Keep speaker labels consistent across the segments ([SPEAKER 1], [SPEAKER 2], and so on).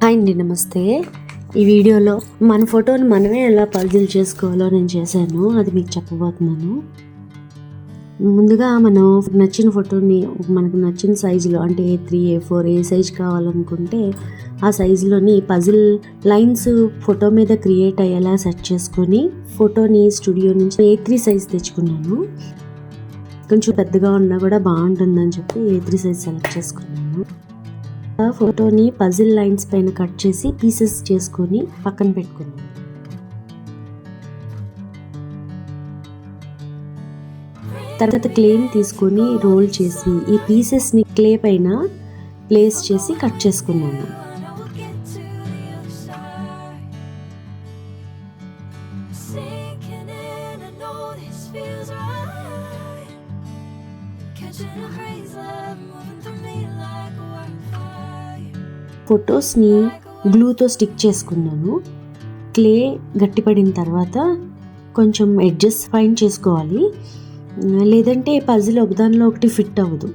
[SPEAKER 1] Hi అండి, నమస్తే. ఈ వీడియోలో మన ఫోటోని మనమే ఎలా పజిల్ చేసుకోవాలో నేను చేశాను, అది మీకు చెప్పబోతున్నాను. ముందుగా మనం నచ్చిన ఫోటోని మనకు నచ్చిన సైజులో, అంటే A3, A4 ఏ సైజ్ కావాలనుకుంటే ఆ సైజులోని పజిల్ లైన్స్ ఫోటో మీద క్రియేట్ అయ్యేలా సెట్ చేసుకొని ఫోటోని స్టూడియో నుంచి A3 సైజ్ తెచ్చుకున్నాను. కొంచెం పెద్దగా ఉన్నా కూడా బాగుంటుందని చెప్పి A3 సైజ్ సెలెక్ట్ చేసుకున్నాను. ఫోటోని పజిల్ లైన్స్ పైన కట్ చేసి పీసెస్ చేసుకొని పక్కన పెట్టుకున్నాను. తర్వాత క్లేని తీసుకొని రోల్ చేసి ఈ పీసెస్ని క్లే పైన ప్లేస్ చేసి కట్ చేసుకున్నాను. ఫొటోస్ని గ్లూతో స్టిక్ చేసుకున్నాను. క్లే గట్టిపడిన తర్వాత కొంచెం ఎడ్జెస్ ఫైన్ చేసుకోవాలి, లేదంటే పజిల్ ఒకదానిలో ఒకటి ఫిట్ అవ్వదు.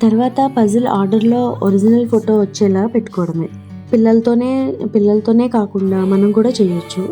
[SPEAKER 1] తర్వాత పజిల్ ఆర్డర్లో ఒరిజినల్ ఫోటో వచ్చేలా పెట్టుకోవడమే. పిల్లలతోనే కాకుండా మనం కూడా చేయొచ్చు.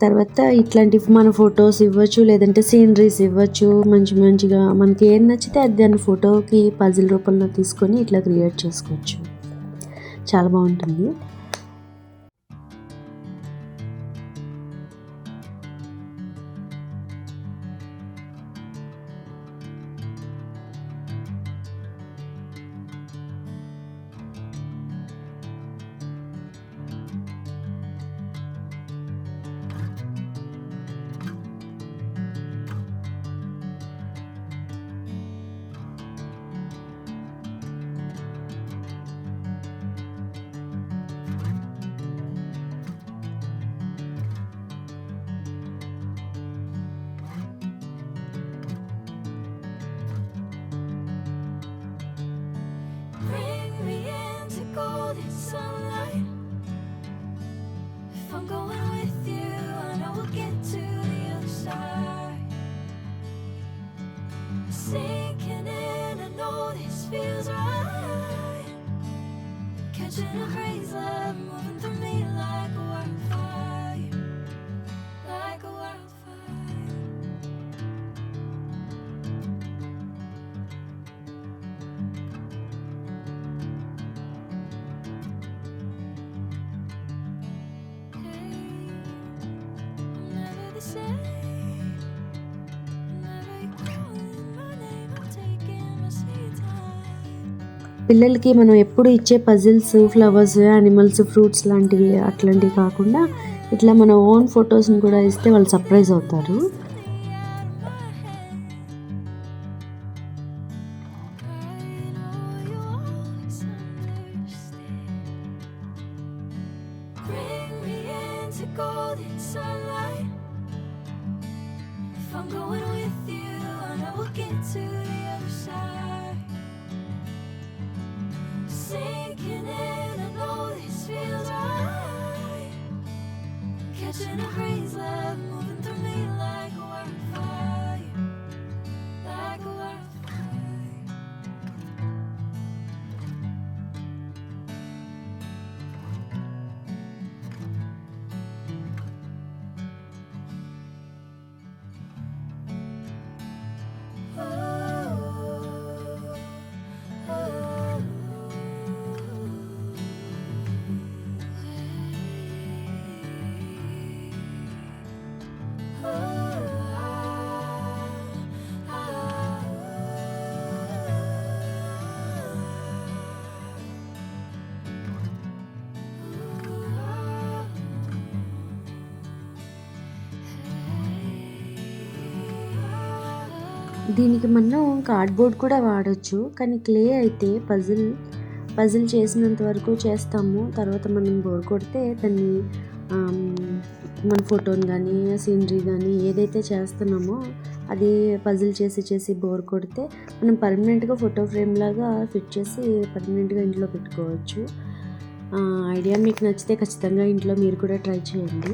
[SPEAKER 1] తర్వాత ఇట్లాంటి మన ఫొటోస్ ఇవ్వచ్చు, లేదంటే సీనరీస్ ఇవ్వచ్చు. మంచిగా మనకి ఏం నచ్చితే అది దాన్ని ఫోటోకి పజిల్ రూపంలో తీసుకొని ఇట్లా క్రియేట్ చేసుకోవచ్చు. చాలా బాగుంటుంది. పిల్లలకి మనం ఎప్పుడు ఇచ్చే పజిల్స్, ఫ్లవర్స్, యానిమల్స్, ఫ్రూట్స్ అట్లాంటివి కాకుండా ఇట్లా మన ఓన్ ఫొటోస్ని కూడా ఇస్తే వాళ్ళు సర్ప్రైజ్ అవుతారు. దీనికి మనం కార్డ్బోర్డ్ కూడా వాడచ్చు, కానీ క్లే అయితే పజిల్ చేసినంత వరకు చేస్తాము. తర్వాత మనం బోర్ కొడితే దాన్ని మన ఫోటోని కానీ సీనరీ కానీ ఏదైతే చేస్తున్నామో అది పజిల్ చేసి బోర్ కొడితే మనం పర్మనెంట్గా ఫోటో ఫ్రేమ్ లాగా ఫిట్ చేసి పర్మనెంట్గా ఇంట్లో పెట్టుకోవచ్చు. ఐడియా మీకు నచ్చితే ఖచ్చితంగా ఇంట్లో మీరు కూడా ట్రై చేయండి.